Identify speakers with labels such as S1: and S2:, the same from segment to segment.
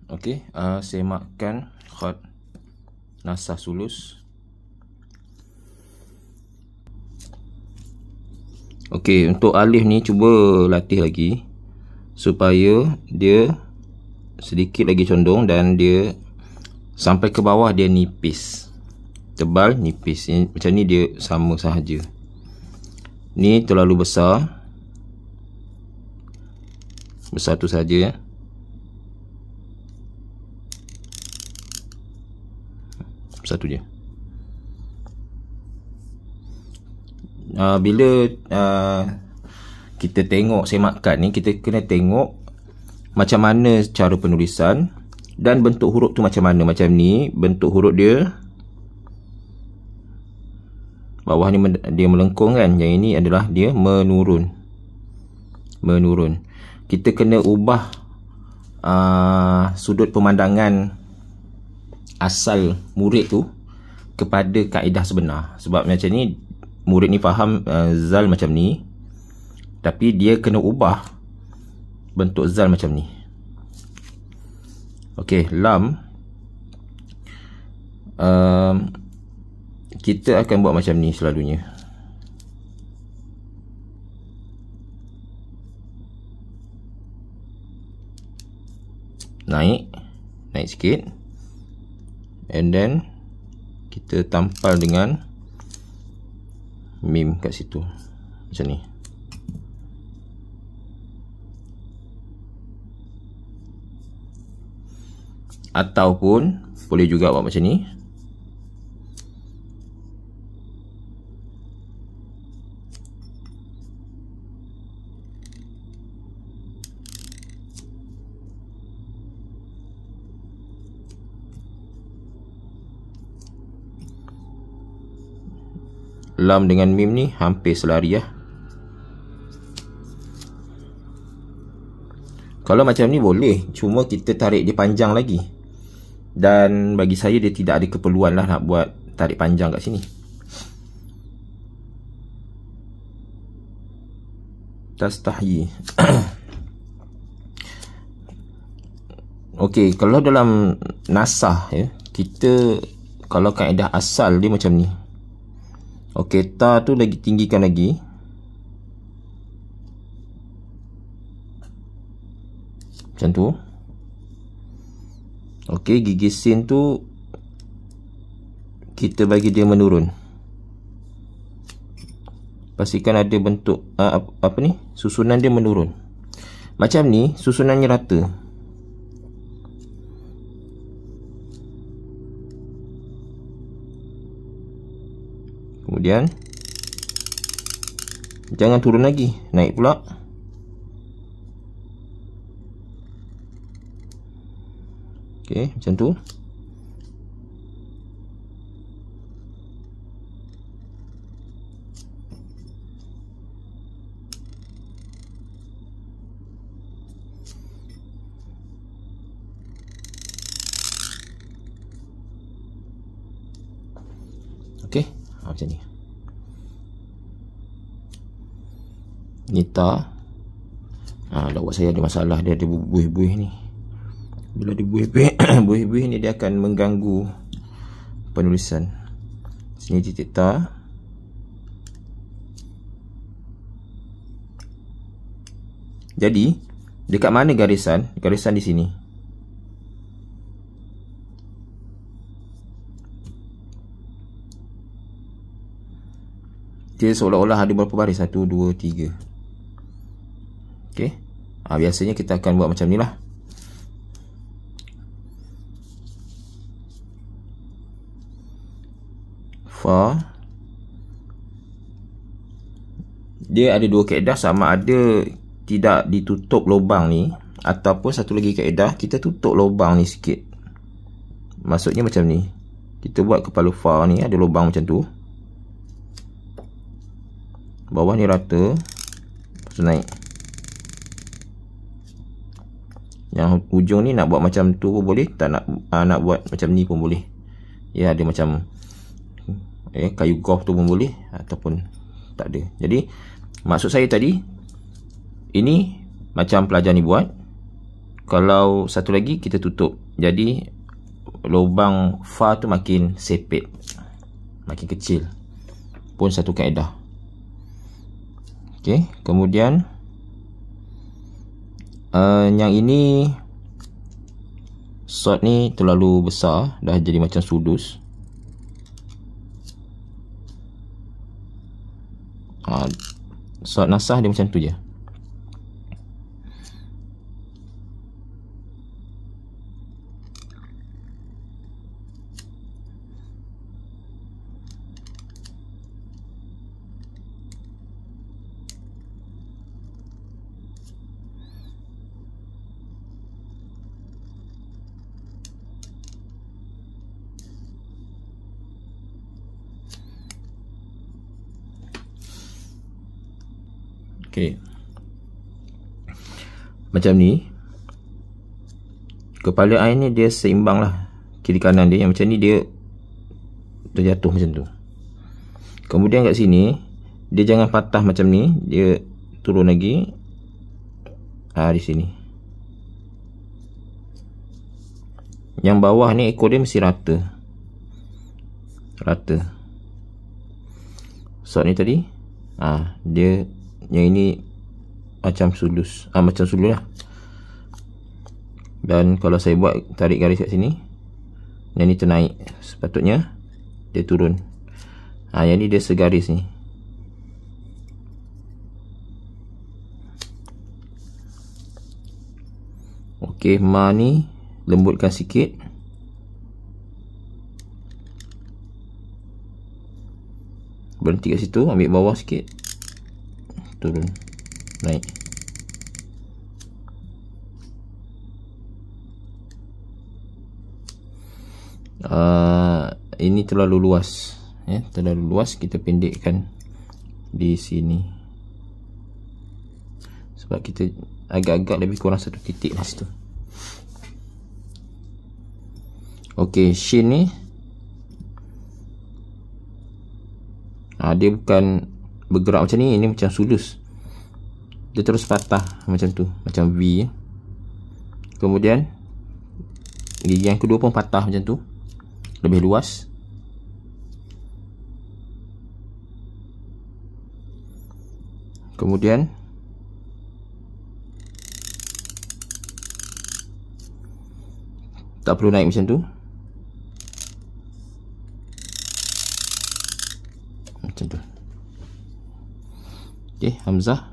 S1: Okey, semakkan khat nasah sulus. Okey, untuk alif ni cuba latih lagi supaya dia sedikit lagi condong dan dia sampai ke bawah dia nipis. Tebal, nipis. Macam ni dia sama sahaja. Ni terlalu besar. Besar tu saja ya. Satu je. Bila kita tengok semakan ni, kita kena tengok macam mana cara penulisan dan bentuk huruf tu macam mana. Macam ni bentuk huruf dia, bawah ni dia melengkung kan. Yang ini adalah dia menurun. Menurun. Kita kena ubah sudut pemandangan asal murid tu kepada kaedah sebenar. Sebab macam ni murid ni faham zal macam ni, tapi dia kena ubah bentuk zal macam ni. Okey, lam kita akan buat macam ni selalunya. Naik sikit. And then kita tampal dengan mim kat situ. Macam ni. Ataupun boleh juga buat macam ni. Lam dengan mim ni hampir selari ya. Kalau macam ni boleh, cuma kita tarik dia panjang lagi. Dan bagi saya dia tidak ada keperluan lah nak buat tarik panjang kat sini. Tastahyi. Okey, kalau dalam nasah ya, kita kalau kaedah asal dia macam ni. Okey, ta tu lagi tinggikan lagi. Macam tu. Okey, gigi sin tu kita bagi dia menurun. Pastikan ada bentuk apa ni? Susunan dia menurun. Macam ni susunannya rata. Kemudian jangan turun lagi, naik pula. Okey, macam tu. Okey, macam ni. Nita. Lawak saya ada masalah, dia ada buih-buih ni. Bila dia buih-buih ni dia akan mengganggu penulisan. Sini titik ta. Jadi dekat mana garisan? Garisan di sini. Dia seolah-olah ada berapa baris? 1, 2, 3. Okey. Biasanya kita akan buat macam ni lah. Fa. Dia ada dua kaedah, sama ada tidak ditutup lubang ni, ataupun satu lagi kaedah kita tutup lubang ni sikit. Maksudnya macam ni. Kita buat kepala fa ni ada lubang macam tu. Bawah ni rata. Lepas tu naik. Yang hujung ni nak buat macam tu pun boleh, tak nak buat macam ni pun boleh. Ya, ada macam kayu golf tu pun boleh, ataupun tak ada. Jadi maksud saya tadi, ini macam pelajar ni buat, Kalau satu lagi kita tutup. Jadi lubang fa tu makin sepit, makin kecil. Pun satu kaedah. Okey, kemudian yang ini shot ni terlalu besar, dah jadi macam sudus. Shot nasah dia macam tu je. Okay. Macam ni. Kepala air ni dia seimbang lah, kiri kanan dia. Yang macam ni dia terjatuh macam tu. Kemudian kat sini dia jangan patah macam ni, dia turun lagi. Di sini. Yang bawah ni ekor dia mesti rata. Rata. Shot ni tadi dia yang ini macam sulus, macam sulus lah. Dan kalau saya buat tarik garis kat sini, yang ni ternaik, sepatutnya dia turun. Yang ni dia segaris ni. Okey, ma ni lembutkan sikit. Berhenti kat situ, ambil bawah sikit, turun, naik. Ini terlalu luas, terlalu luas, kita pendekkan di sini. Sebab kita agak-agak lebih kurang satu titik lah situ. Okey, shin ni dia bukan bergerak macam ni, ini macam sulus. Dia terus patah macam tu, macam V. Kemudian gigi yang kedua pun patah macam tu, lebih luas. Kemudian tak perlu naik macam tu, macam tu. Okey, hamzah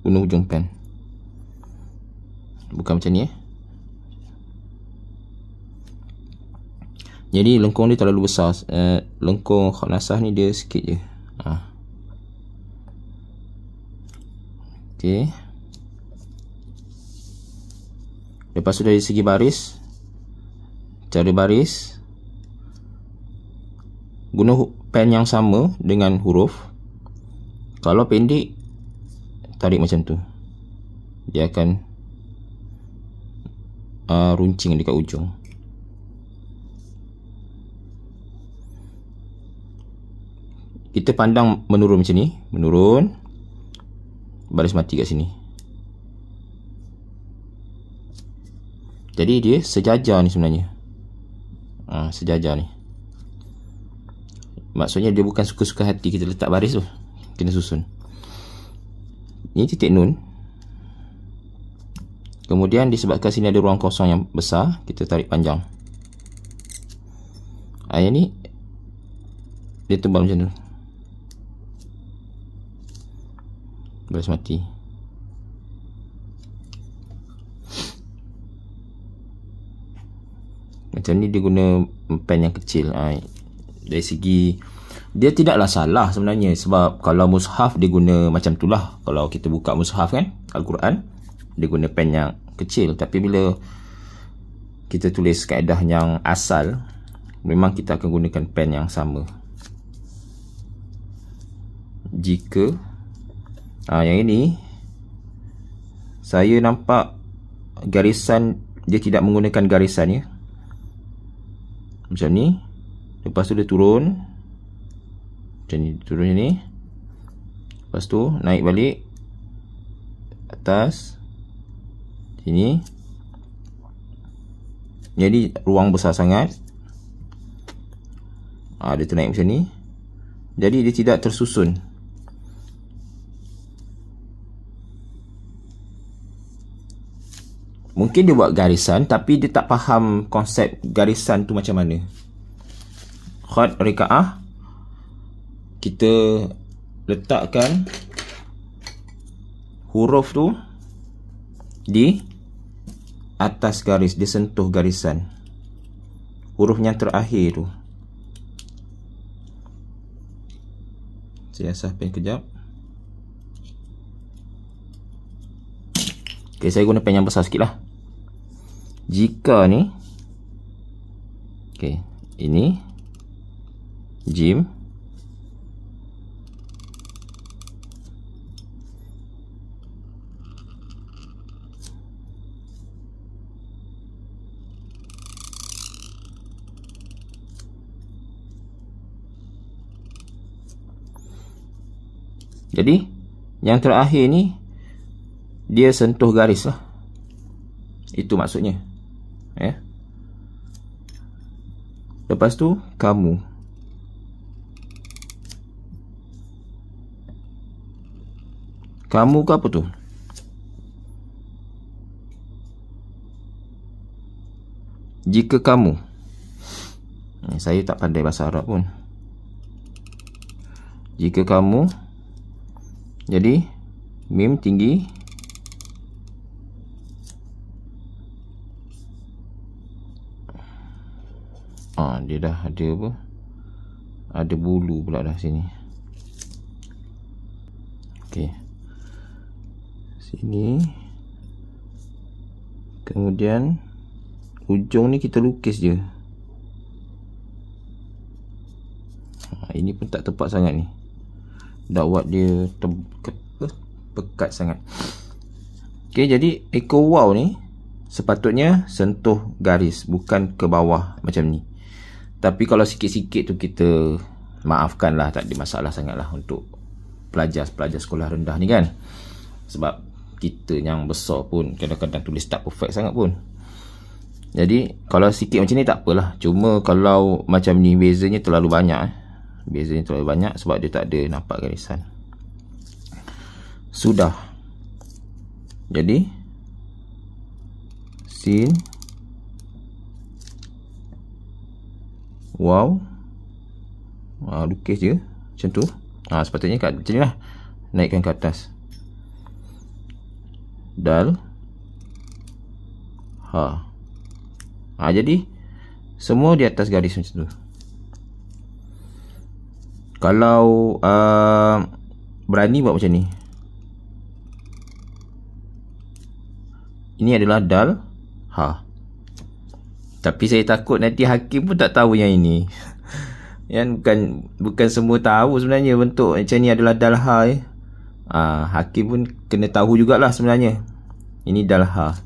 S1: bunuh ujung pen, bukan macam ni. Jadi lengkung dia terlalu besar. Lengkung khanasah ni dia sikit je. Okey. Lepas tu dari segi baris, cara baris, guna pen yang sama dengan huruf. Kalau pendek, tarik macam tu, dia akan runcing dekat ujung. Kita pandang menurun macam ni, menurun, baris mati kat sini. Jadi dia sejajar ni sebenarnya. Sejajar ni. Maksudnya dia bukan suka-suka hati kita letak baris tu, kena susun. Ini titik nun. Kemudian disebabkan sini ada ruang kosong yang besar, kita tarik panjang. Yang ni dia tebal macam tu, baris mati. Macam ni dia guna pen yang kecil. Dari segi dia tidaklah salah sebenarnya, sebab kalau mushaf dia guna macam tu lah. Kalau kita buka mushaf kan, Al-Quran, dia guna pen yang kecil. Tapi bila kita tulis kaedah yang asal, memang kita akan gunakan pen yang sama. Jika yang ini saya nampak garisan dia tidak menggunakan garisan ya, macam ni. Lepas tu dia turun macam ni, turun ni. Lepas tu naik balik atas Ini. Jadi ruang besar sangat. Dia ternaik macam ni. Jadi dia tidak tersusun. Mungkin dia buat garisan, tapi dia tak faham konsep garisan tu macam mana. Khat rikaah, kita letakkan huruf tu di atas garis. Dia sentuh garisan. Huruf yang terakhir tu. Saya asah pen kejap. Okay, saya guna pen yang besar sikit lah. Jika ni, okay, ini jim, jadi yang terakhir ni dia sentuh garis lah. Itu maksudnya. Ya. Lepas tu kamu. Kamu ke apa tu? Jika kamu. Saya tak pandai bahasa Arab pun. Jika kamu. Jadi mim tinggi. Dia dah ada apa? Ada bulu pula dah sini. Okey. Sini. Kemudian ujung ni kita lukis je. Ini pun tak tepat sangat ni. Dah buat dia pekat sangat. Okey, jadi ekor wow ni sepatutnya sentuh garis, bukan ke bawah macam ni. Tapi kalau sikit-sikit tu kita maafkan lah, tak ada masalah sangat lah untuk pelajar-pelajar sekolah rendah ni kan. Sebab kita yang besar pun kadang-kadang tulis tak perfect sangat pun. Jadi kalau sikit macam ni tak apalah. Cuma kalau macam ni bezanya terlalu banyak. Bezanya terlalu banyak sebab dia tak ada nampak garisan. Sudah. Jadi sin, wow, lukis je macam tu. Sepatutnya kat macam ni lah. Naikkan ke atas. Dal, ha. Jadi semua di atas garis macam tu. Kalau berani buat macam ni. Ini adalah dal, ha. Tapi saya takut nanti hakim pun tak tahu yang ini. Yang bukan semua tahu sebenarnya bentuk macam ni adalah dal ha. Hakim pun kena tahu jugalah sebenarnya. Ini dal ha.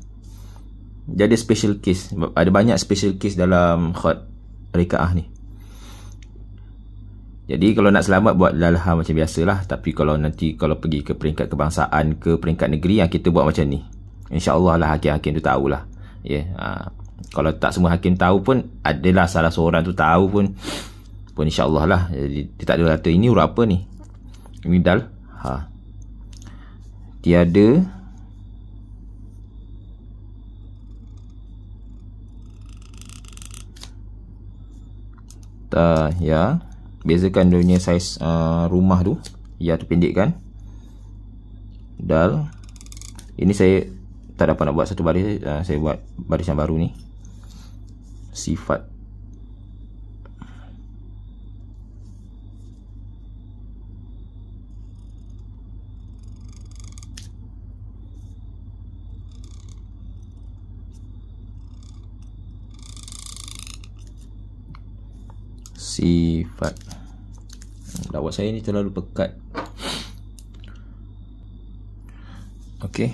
S1: Jadi special case. Ada banyak special case dalam khat rikaah ni. Jadi kalau nak selamat buat dal ha macam biasalah. Tapi kalau nanti kalau pergi ke peringkat kebangsaan, ke peringkat negeri, yang kita buat macam ni. InsyaAllah lah hakim-hakim tu tahulah. Ya. Kalau tak semua hakim tahu pun, adalah salah seorang tu tahu pun insyaAllah lah. Jadi dia tak ada kata ini huruf apa ni. Ini dal ha. Tiada ya. Bezakan dia punya saiz rumah tu. Ya tu pendekkan. Dal. Ini saya tak dapat nak buat satu baris. Saya buat baris yang baru ni. Sifat. Sifat. Dakwah saya ni terlalu pekat. Okey.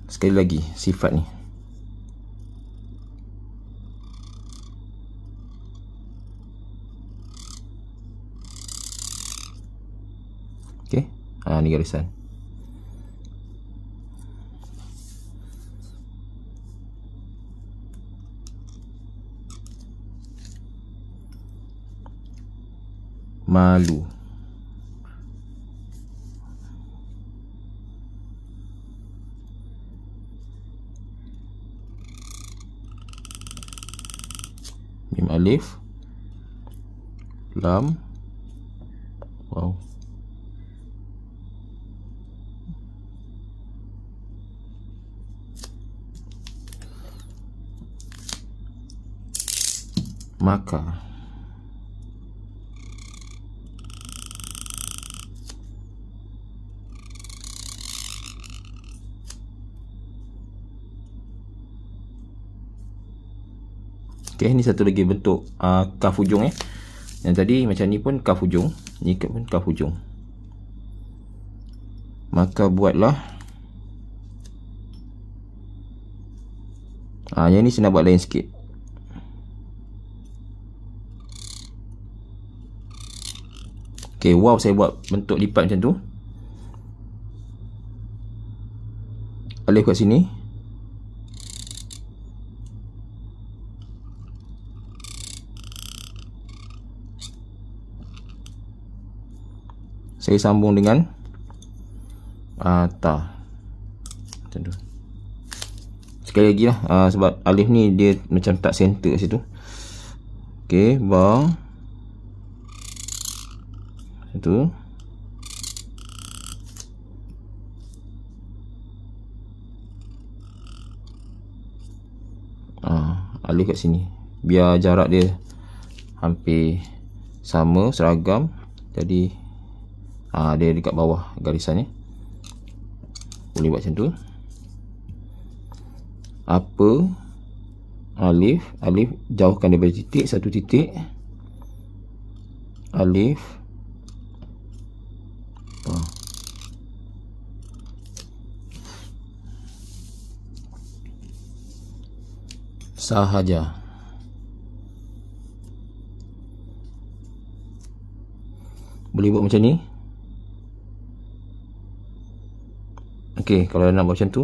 S1: Sekali lagi sifat ni. Okey. Ni garisan. malu. Mim alif, lam, wow, maka. Okey, ni satu lagi bentuk kaf hujung Yang tadi macam ni pun kaf hujung, ni pun kaf hujung. Maka buatlah yang ni saya nak buat lain sikit. Okey, wow, saya buat bentuk lipat macam tu. Alif kat sini. Saya sambung dengan ta. Macam tu. Sekali lagi lah, sebab alif ni dia macam tak center kat situ. Okey, ba. Macam tu. Alif kat sini. Biar jarak dia hampir sama, seragam. Jadi dia dekat bawah garisannya. Boleh buat macam tu. Apa alif, alif jauhkan daripada titik, satu titik. Alif sahaja. Boleh buat macam ni. Okey, kalau nak buat macam tu,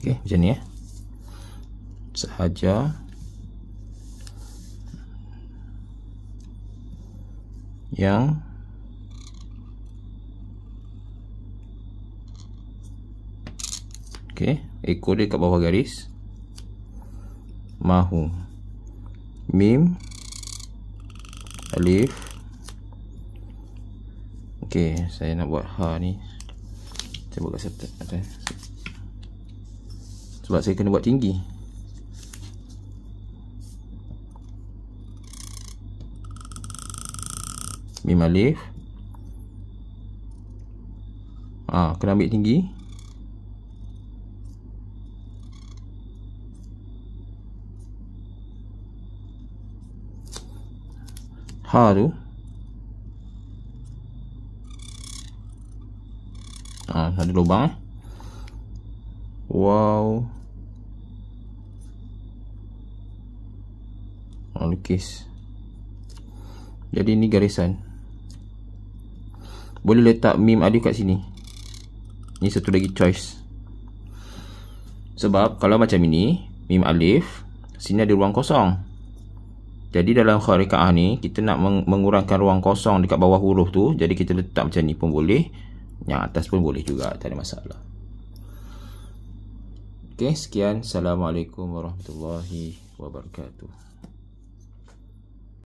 S1: okey, macam ni sahaja yang ekor dia kat bawah garis. Mahu. Mim, alif. Okey, saya nak buat ha ni. Saya buat kat atas. Sebab saya kena buat tinggi. Mim alif. Kena ambil tinggi. Ha tu ada lubang. Wow, lukis. Jadi ni garisan. Boleh letak mim alif kat sini. Ni satu lagi choice. Sebab kalau macam ini, mim alif, sini ada ruang kosong. Jadi dalam kharikaah ni, kita nak mengurangkan ruang kosong dekat bawah huruf tu. Jadi kita letak macam ni pun boleh. Yang atas pun boleh juga, tak ada masalah. Okey, sekian. Assalamualaikum warahmatullahi wabarakatuh.